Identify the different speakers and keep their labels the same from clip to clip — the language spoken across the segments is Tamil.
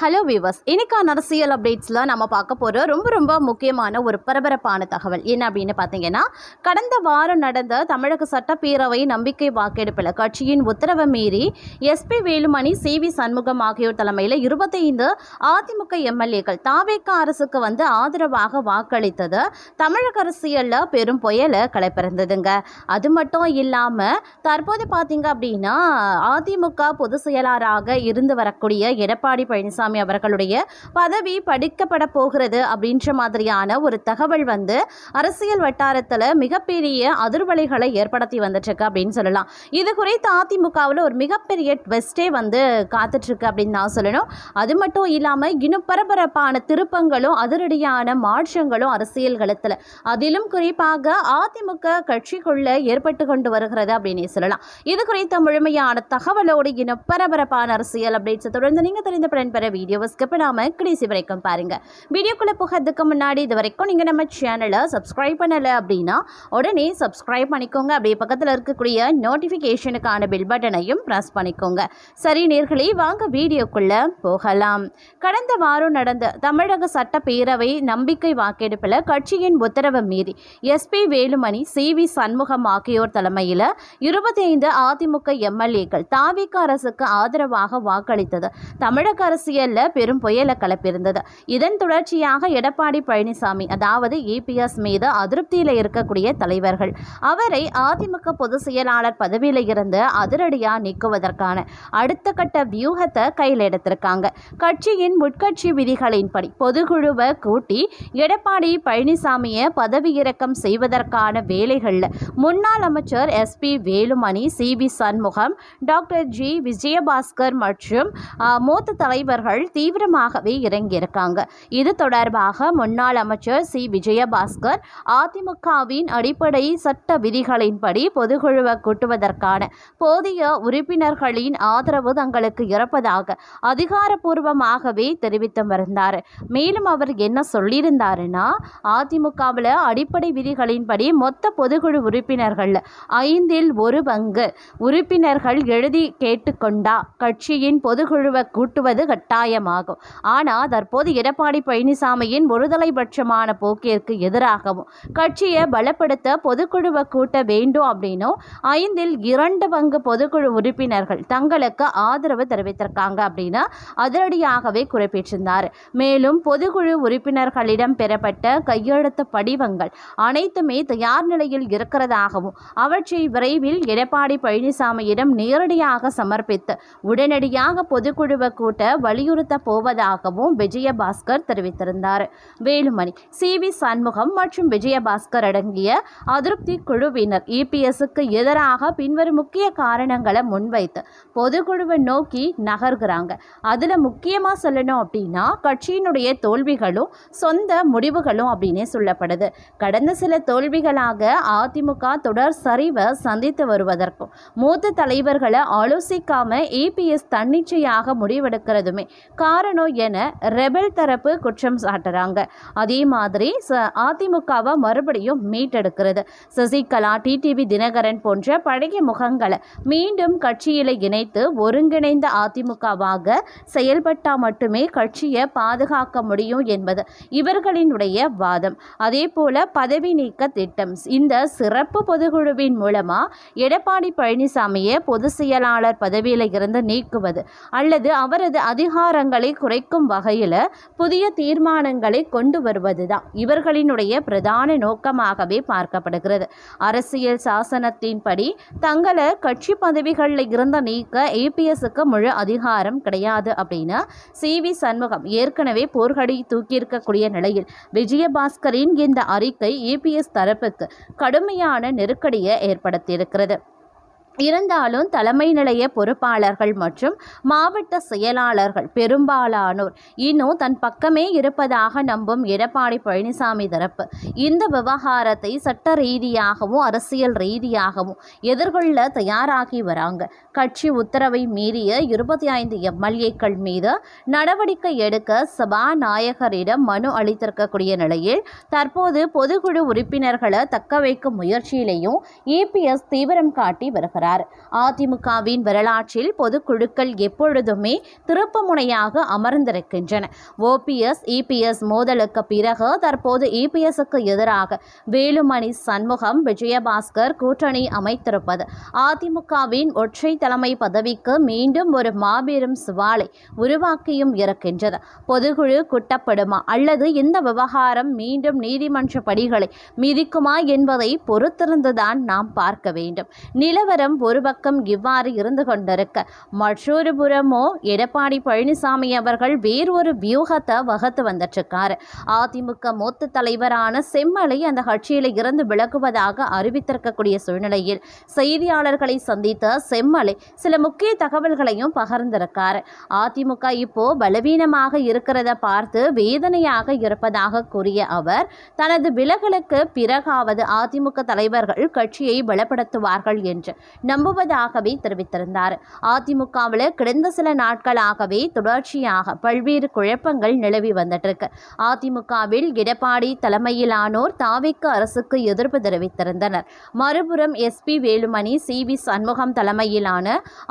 Speaker 1: ஹலோ வீவர்ஸ், இன்னைக்கான அரசியல் அப்டேட்ஸில் நம்ம பார்க்க போகிற ரொம்ப முக்கியமான ஒரு பரபரப்பான தகவல் என்ன அப்படின்னு பார்த்தீங்கன்னா, கடந்த வாரம் நடந்த தமிழக சட்டப்பேரவை நம்பிக்கை வாக்கெடுப்பில் கட்சியின் உத்தரவை மீறி எஸ்பி வேலுமணி, சி.வி. சண்முகம் ஆகியோர் தலைமையில் 25 அதிமுக எம்எல்ஏக்கள் தாவேகா அரசுக்கு ஆதரவாக வாக்களித்தது தமிழக அரசியலில் பெரும் புயலை கிளப்பிருந்ததுங்க. அது மட்டும் இல்லாமல் தற்போது பார்த்தீங்க அப்படின்னா, அதிமுக பொதுச் செயலாளராக இருந்து வரக்கூடிய எடப்பாடி பழனிசாமி அவர்களுடைய பதவி படிக்கப்பட போகிறது அப்படின்ற மாதிரியான ஒரு தகவல் அரசியல் வட்டாரத்தில் மிகப்பெரிய அதிர்வலைகளை ஏற்படுத்தி வந்துட்டு இருக்கு அப்படின்னு சொல்லலாம். இது குறித்து அதிமுகவில் ஒரு மிகப்பெரிய ட்விஸ்டே காத்துட்டு இருக்கு அப்படின்னு நான் சொல்லணும். அது மட்டும் இல்லாமல் இன்னும் பரபரப்பான திருப்பங்களும் அதிரடியான மாற்றங்களும் அரசியல் களத்தில், அதிலும் குறிப்பாக அதிமுக கட்சிக்குள்ள ஏற்பட்டு கொண்டு வருகிறது அப்படின்னு சொல்லலாம். இது குறித்த முழுமையான தகவலோடு இன்னும் பரபரப்பான அரசியல் அப்டேட்ஸை தொடர்ந்து நீங்கள் தெரிந்த பலன் பெற வீடியோவை ஸ்கிப் பண்ணாமல் கடைசி வரைக்கும் பாருங்க. வீடியோக்குள்ள போகிறதுக்கு முன்னாடி இது வரைக்கும் நீங்கள் நம்ம சேனலை சப்ஸ்கிரைப் பண்ணலை அப்படின்னா உடனே சப்ஸ்கிரைப் பண்ணிக்கோங்க. அப்படியே பக்கத்தில் இருக்கக்கூடிய நோட்டிஃபிகேஷனுக்கான பெல் பட்டனையும் ப்ரெஸ் பண்ணிக்கோங்க. சரி நேர்களே, வாங்க வீடியோக்குள்ள போகலாம். கடந்த வாரம் நடந்த தமிழக சட்டப்பேரவை நம்பிக்கை வாக்கெடுப்பில் கட்சியின் உத்தரவை மீறி எஸ்பி வேலுமணி, சி.வி. சண்முகம் ஆகியோர் தலைமையில் 25 அதிமுக எம்எல்ஏக்கள் தாவேகா அரசுக்கு ஆதரவாக வாக்களித்தது தமிழக அரசியலில் பெரும் புயலை கிளப்பியிருந்தது. இதன் தொடர்ச்சியாக எடப்பாடி பழனிசாமி, அதாவது EPS மீது அதிருப்தியில் இருக்கக்கூடிய தலைவர்கள் அவரை அதிமுக பொதுச் செயலாளர் பதவியில் இருந்து அதிரடியாக நீக்குவதற்கான அடுத்த கட்ட வியூகத்தை கையில் எடுத்திருக்காங்க. கட்சியின் உட்கட்சி விதிகளின்படி பொதுக்குழுவை கூட்டி எடப்பாடி பழனிசாமியை பதவியிறக்கம் செய்வதற்கான வேலைகளில் முன்னாள் அமைச்சர் SP Velumani, CV. Shanmugam, doctor G. Vijayabaskar மற்றும் மூத்த தலைவர்கள் தீவிரமாகவே இறங்கியிருக்காங்க. இது தொடர்பாக முன்னாள் அமைச்சர் சி. விஜயபாஸ்கர் அதிமுகவின் அடிப்படை சட்ட விதிகளின்படி பொதுக்குழுவை கூட்டுவதற்கான போதிய உறுப்பினர்களின் ஆதரவு தங்களுக்கு இருப்பதாக அதிகாரப்பூர்வமாகவே தெரிவித்து வருந்தார். மேலும் அவர் என்ன சொல்லியிருந்தாருன்னா, அதிமுகவில் அடிப்படை விதிகளின்படி மொத்த பொதுக்குழு உறுப்பினர்கள் 1/5 உறுப்பினர்கள் எழுதி கேட்டுக்கொண்டா கட்சியின் பொதுக்குழுவை கூட்டுவது கட்டாயமாகும். ஆனால் தற்போது எடப்பாடி பழனிசாமியின் ஒருதலைபட்சமான போக்கிற்கு எதிராகவும் கட்சியை பலப்படுத்த பொதுக்குழுவை கூட்ட வேண்டும் அப்படின்னும் 2/5 பொதுக்குழு உறுப்பினர்கள் தங்களுக்கு ஆதரவு தெரிவித்திருக்காங்க அப்படின்னு அதிரடியாகவே குறிப்பிட்டிருந்தார். மேலும் பொதுக்குழு உறுப்பினர்களிடம் பெறப்பட்ட கையெழுத்து படிவங்கள் அனைத்துமே தயார் நிலையில் இருக்கிறதாகவும் அவற்றை விரைவில் எடப்பாடி பழனிசாமியிடம் நேரடியாக சமர்ப்பித்து உடனடியாக பொதுக்குழுவை கூட்ட வலியுறுத்த போவதாகவும் விஜயபாஸ்கர் தெரிவித்திருந்தார். வேலுமணி, சி.வி. சண்முகம் மற்றும் விஜயபாஸ்கர் அடங்கிய அதிருப்தி குழுவினர் EPSக்கு எதிராக பின்வரும் முக்கிய காரணங்களை முன்வைத்து பொதுக்குழுவை நோக்கி நகர்கிறாங்க. அதில் முக்கியமாக சொல்லணும் அப்படின்னா, கட்சியினுடைய தோல்விகளும் சொந்த முடிவுகளும் அப்படின்னே சொல்லப்படுது. கடந்த சில தோல்விகளாக அதிமுக தொடர் சரிவை சந்தித்து வருவதற்கும் மூத்த தலைவர்களை ஆலோசிக்காம EPS தன்னிச்சையாக முடிவெடுக்கிறதுமே காரணம் என ரெபல் தரப்பு குற்றம் சாட்டுறாங்க. அதே மாதிரி அதிமுகவை மறுபடியும் மீட்டெடுக்கிறது. சசிகலா, டிடிவி தினகரன் போன்ற பழைய முகங்களை மீண்டும் கட்சியில் இணைத்து ஒருங்கிணைந்த அதிமுகவாக செயல்பட்டால் மட்டுமே கட்சியை பாதுகாக்க முடியும் என்பது இவர்களினுடைய வாதம். அதே போல பதவி நீக்க திட்டம், இந்த சிறப்பு பொதுக்குழுவின் மூலமா எடப்பாடி பழனிசாமியை பொதுச் செயலாளர் பதவியில் இருந்து நீக்குவது அல்லது அவரது அதிகாரங்களை குறைக்கும் வகையில் புதிய தீர்மானங்களை கொண்டு வருவதுதான் இவர்களினுடைய பிரதான நோக்கமாகவே பார்க்கப்படுகிறது. அரசியல் சாசனத்தின்படி தங்களை கட்சி பதவிகளில் இருந்து நீக்க EPSக்கு முழு அதிகாரம் கிடையாது அப்படின்னு சி.வி. சண்முகம் ஏற்கனவே போர்க்கடி தூக்கியிருக்கக்கூடிய நிலையில் விஜயபாஸ்கரின் இந்த அறிக்கை EPS தரப்புக்கு கடுமையான நெருக்கடியை ஏற்படுத்தியிருக்கிறது. இருந்தாலும் தலைமை நிலைய பொறுப்பாளர்கள் மற்றும் மாவட்ட செயலாளர்கள் பெரும்பாலானோர் இன்னும் தன் பக்கமே இருப்பதாக நம்பும் எடப்பாடி பழனிசாமி தரப்பு இந்த விவகாரத்தை சட்ட ரீதியாகவும் அரசியல் ரீதியாகவும் எதிர்கொள்ள தயாராகி வராங்க. கட்சி உத்தரவை மீறிய 25 எம்எல்ஏக்கள் மீது நடவடிக்கை எடுக்க சபாநாயகரிடம் மனு அளித்திருக்கக்கூடிய நிலையில் தற்போது பொதுக்குழு உறுப்பினர்களை தக்க வைக்கும் முயற்சியிலேயும் EPS தீவிரம் காட்டி வருகிறார். தெரிவித்திருக்கிறார். அதிமுகவின் வரலாற்றில் பொதுக்குழுக்கள் எப்பொழுதுமே திருப்புமுனையாக அமர்ந்திருக்கின்றன. ஓபிஎஸ் இபிஎஸ் மோதலுக்கு பிறகு தற்போது இபிஎஸ்க்கு எதிராக வேலுமணி, சண்முகம், விஜயபாஸ்கர் கூட்டணி அமைத்திருப்பது அதிமுகவின் ஒற்றை தலைமை பதவிக்கு மீண்டும் ஒரு மாபெரும் சவாலை உருவாக்கியும் இருக்கின்றது. பொதுக்குழு குட்டப்படுமா அல்லது இந்த விவகாரம் மீண்டும் நீதிமன்ற படிகளை மிதிக்குமா என்பதை பொறுத்திருந்துதான் நாம் பார்க்க வேண்டும். நிலவரம் ஒரு பக்கம் இவ்வாறு இருந்து கொண்டிருக்க, மற்றொரு புறமோ எடப்பாடி பழனிசாமி அவர்கள் வேறொரு வியூகத்தை வகுத்து வந்துட்டிருக்காரு. அதிமுக மூத்த தலைவரான செம்மலை அந்த கட்சியில இருந்து விலகுவதாக அறிவித்திருக்கக்கூடிய சூழ்நிலையில் செய்தியாளர்களை சந்தித்த செம்மலை சில முக்கிய தகவல்களையும் பகிர்ந்திருக்காரு. அதிமுக இப்போ பலவீனமாக இருக்கிறத பார்த்து வேதனையாக இருப்பதாக கூறிய அவர், தனது விலகலுக்கு பிறகாவது அதிமுக தலைவர்கள் கட்சியை பலப்படுத்துவார்கள் என்று நம்புவதாகவே தெரிவித்திருந்தார். அதிமுகவில் கடந்த சில நாட்களாகவே தொடர்ச்சியாக பல்வேறு குழப்பங்கள் நிலவி வந்துட்டு இருக்கு. அதிமுகவில் எடப்பாடி தலைமையிலானோர் தாவேக்கு அரசுக்கு எதிர்ப்பு தெரிவித்திருந்தனர். மறுபுறம் எஸ்பி வேலுமணி, சி.வி. சண்முகம் தலைமையிலான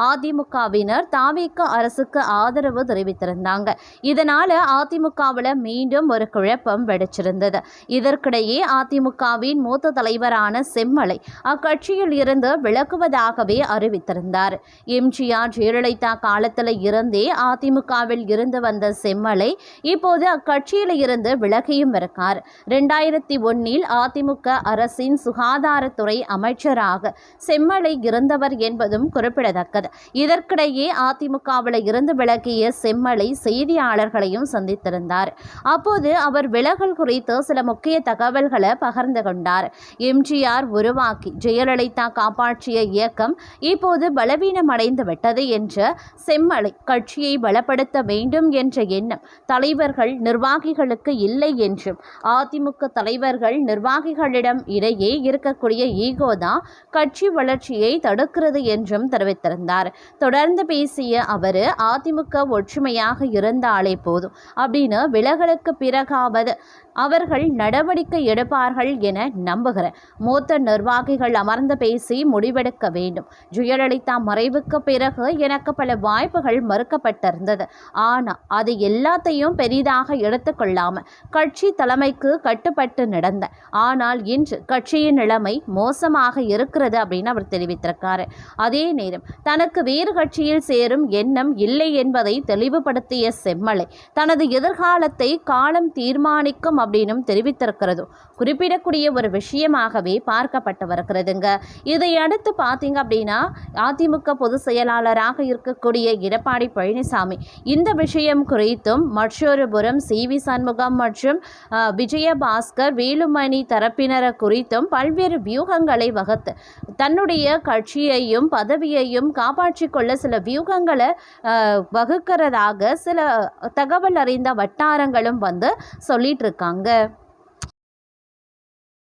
Speaker 1: அதிமுகவினர் தாவேக்கு அரசுக்கு ஆதரவு தெரிவித்திருந்தாங்க. இதனால அதிமுகவில் மீண்டும் ஒரு குழப்பம் வெடிச்சிருந்தது. இதற்கிடையே அதிமுகவின் மூத்த தலைவரான செம்மலை அக்கட்சியில் இருந்து விலகுவதாகவே அறிவித்திருந்தார். எம்ஜிஆர், ஜெயலலிதா காலத்தில் இருந்தே அதிமுகவில் இருந்து வந்த செம்மலை இப்போது அக்கட்சியில் இருந்து விலகியும் இருக்கார். 2001 அதிமுக அரசின் சுகாதாரத்துறை அமைச்சராக செம்மலை இருந்தவர் என்பதும் குறிப்பிடத்தக்கது. இதற்கிடையே அதிமுகவில் இருந்து விலகிய செம்மலை செய்தியாளர்களையும் சந்தித்திருந்தார். அப்போது அவர் விலகல் குறித்து சில முக்கிய தகவல்களை பகிர்ந்து கொண்டார். எம்ஜிஆர் உருவாக்கி ஜெயலலிதா காப்பாற்றிய இயக்கம் இப்போது பலவீனமடைந்து விட்டது என்ற செம்மலை, கட்சியை பலப்படுத்த வேண்டும் என்ற எண்ணம் தலைவர்கள் நிர்வாகிகளுக்கு இல்லை என்றும், அதிமுக தலைவர்கள் நிர்வாகிகளிடம் இடையே இருக்கக்கூடிய ஈகோ தான் கட்சி வளர்ச்சியை தடுக்கிறது என்றும் தெரிவித்திருந்தார். தொடர்ந்து பேசிய அவர், அதிமுக ஒற்றுமையாக இருந்தாலே போதும் அப்படின்னு விலகலுக்கு பிறகாவது அவர்கள் நடவடிக்கை எடுப்பார்கள் என நம்புகிறேன். மூத்த நிர்வாகிகள் அமர்ந்து பேசி முடிவெடுக்க வேண்டும். ஜெயலலிதா மறைவுக்கு பிறகு எனக்கு பல வாய்ப்புகள் மறுக்கப்பட்டிருந்தது. ஆனால் அது எல்லாத்தையும் பெரிதாக எடுத்துக்கொள்ளாம கட்சி தலைமைக்கு கட்டுப்பட்டு நடந்த. ஆனால் இன்று கட்சியின் நிலைமை மோசமாக இருக்கிறது அப்படின்னு அவர் தெரிவித்திருக்காரு. அதே நேரம் தனக்கு வேறு கட்சியில் சேரும் எண்ணம் இல்லை என்பதை தெளிவுபடுத்திய செம்மலை, தனது எதிர்காலத்தை காலம் தீர்மானிக்கும் அப்படின்னும் தெரிவித்திருக்கிறது குறிப்பிடக்கூடிய ஒரு விஷயமாகவே பார்க்கப்பட்டு வருகிறதுங்க. இதை அடுத்து பார்த்தீங்க அப்படின்னா, அதிமுக பொதுச் செயலாளராக இருக்கக்கூடிய எடப்பாடி பழனிசாமி இந்த விஷயம் குறித்தும், மற்றொரு புறம் சி.வி. சண்முகம் மற்றும் விஜயபாஸ்கர், வேலுமணி தரப்பினர் குறித்தும் பல்வேறு வியூகங்களை வகுத்து தன்னுடைய கட்சியையும் பதவியையும் காப்பாற்றிக் கொள்ள சில வியூகங்களை வகுக்கிறதாக சில தகவல் அறிந்த வட்டாரங்களும் வந்து சொல்லிட்டு இருக்காங்க.